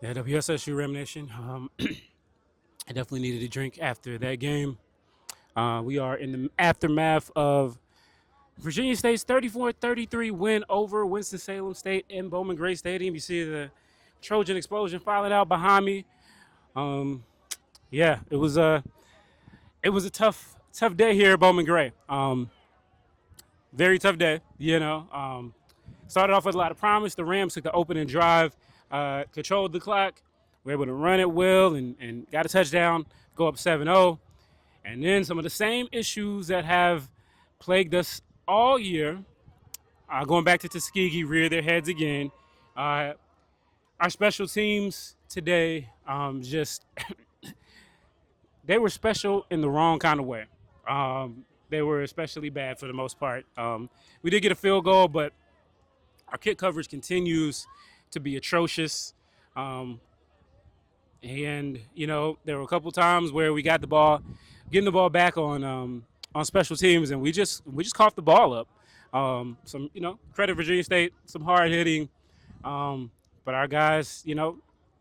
Yeah, WSSU Ram Nation. I definitely needed a drink after that game. We are in the aftermath of Virginia State's 34-33 win over Winston-Salem State in Bowman Gray Stadium. You see the Trojan explosion filing out behind me. Um, yeah, it was a tough day here at Bowman Gray. Very tough day. Started off with a lot of promise. The Rams took the opening drive, controlled the clock, were able to run it well and got a touchdown, go up 7-0. And then some of the same issues that have plagued us all year, going back to Tuskegee, rear their heads again. Uh, our special teams today just they were special in the wrong kind of way. They were especially bad for the most part. We did get a field goal, but our kick coverage continues to be atrocious. Um, and there were a couple times where we got the ball, getting the ball back on special teams, and we just coughed the ball up. Some credit Virginia State, some hard hitting, but our guys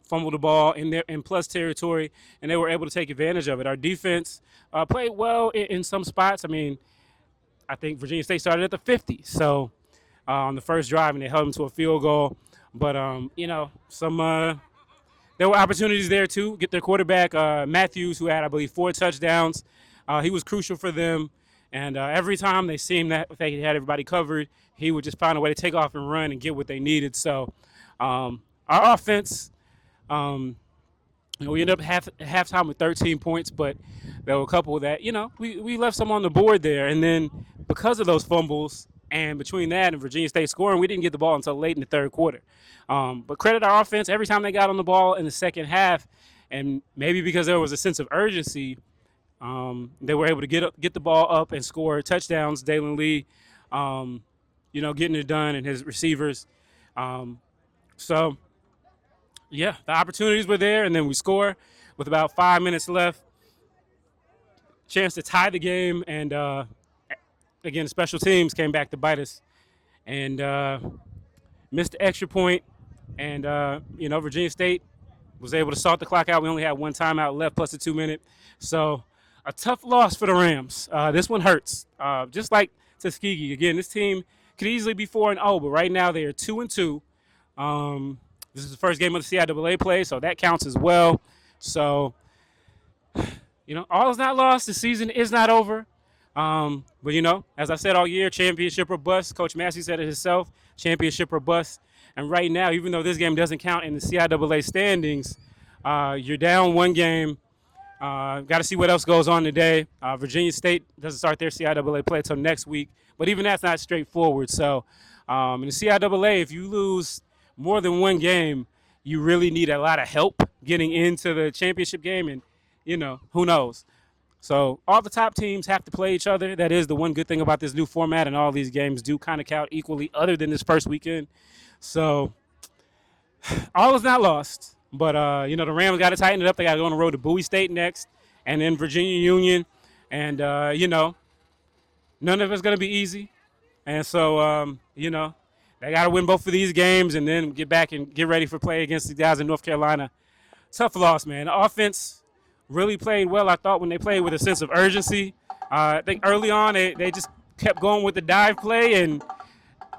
fumbled the ball in plus territory, and they were able to take advantage of it. Our defense played well in some spots. I mean, I think Virginia State started at the 50, so on the first drive, and they held them to a field goal. But there were opportunities there too. Get their quarterback Matthews, who had I believe 4 touchdowns. He was crucial for them, and every time they seemed that they had everybody covered, he would just find a way to take off and run and get what they needed. So our offense, we ended up halftime with 13 points, but there were a couple that we left some on the board there, and then because of those fumbles. And between that and Virginia State scoring, we didn't get the ball until late in the third quarter. But credit our offense. Every time they got on the ball in the second half, and maybe because there was a sense of urgency, they were able to get the ball up and score touchdowns. Dalen Lee, getting it done, and his receivers. So, yeah, the opportunities were there, and then we score with about 5 minutes left. Chance to tie the game, and again, special teams came back to bite us and missed the extra point. And, Virginia State was able to start the clock out. We only had one timeout left plus the 2-minute. So a tough loss for the Rams. This one hurts. Just like Tuskegee. Again, this team could easily be 4-0, but right now they are 2-2. This is the first game of the CIAA play, so that counts as well. So, all is not lost. The season is not over. But as I said all year, championship or bust. Coach Massey said it himself, championship or bust. And right now, even though this game doesn't count in the CIAA standings, you're down one game. Got to see what else goes on today. Virginia State doesn't start their CIAA play until next week, but even that's not straightforward. So in the CIAA, if you lose more than one game, you really need a lot of help getting into the championship game, and who knows. So all the top teams have to play each other. That is the one good thing about this new format, and all these games do kind of count equally other than this first weekend. So all is not lost. But, the Rams got to tighten it up. They got to go on the road to Bowie State next and then Virginia Union. And, none of it's going to be easy. And so, they got to win both of these games and then get back and get ready for play against the guys in North Carolina. Tough loss, man. The offense really played well, I thought, when they played with a sense of urgency. I think early on they just kept going with the dive play, and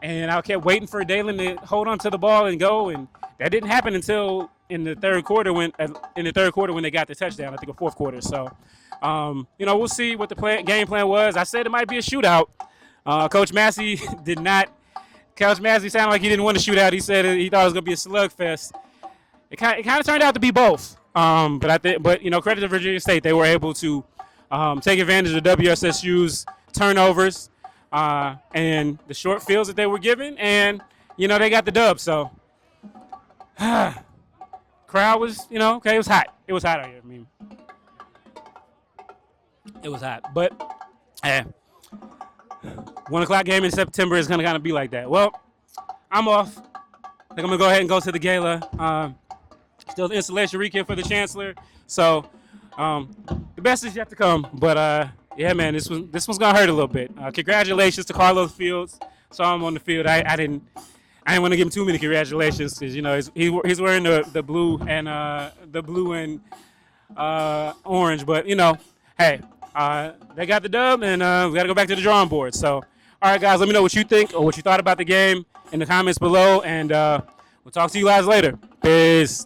I kept waiting for Dalen to hold on to the ball and go, and that didn't happen until in the third quarter when they got the touchdown, I think, the fourth quarter. So, we'll see what the game plan was. I said it might be a shootout. Coach Massey did not. Coach Massey sounded like he didn't want a shootout. He said he thought it was going to be a slugfest. It kind of turned out to be both. But credit to Virginia State, they were able to take advantage of WSSU's turnovers and the short fields that they were given, and they got the dub. So, crowd was okay. It was hot. It was hot out here. I mean, it was hot, but 1 o'clock game in September is gonna kind of be like that. Well, I'm off. I think I'm gonna go ahead and go to the gala. Still the installation weekend for the Chancellor. So the best is yet to come. But, yeah, man, this one's going to hurt a little bit. Congratulations to Carlos Fields. Saw him on the field. I didn't I didn't want to give him too many congratulations because he's wearing the blue and orange, but hey, they got the dub, and we got to go back to the drawing board. So, all right, guys, let me know what you think or what you thought about the game in the comments below, and we'll talk to you guys later. Peace.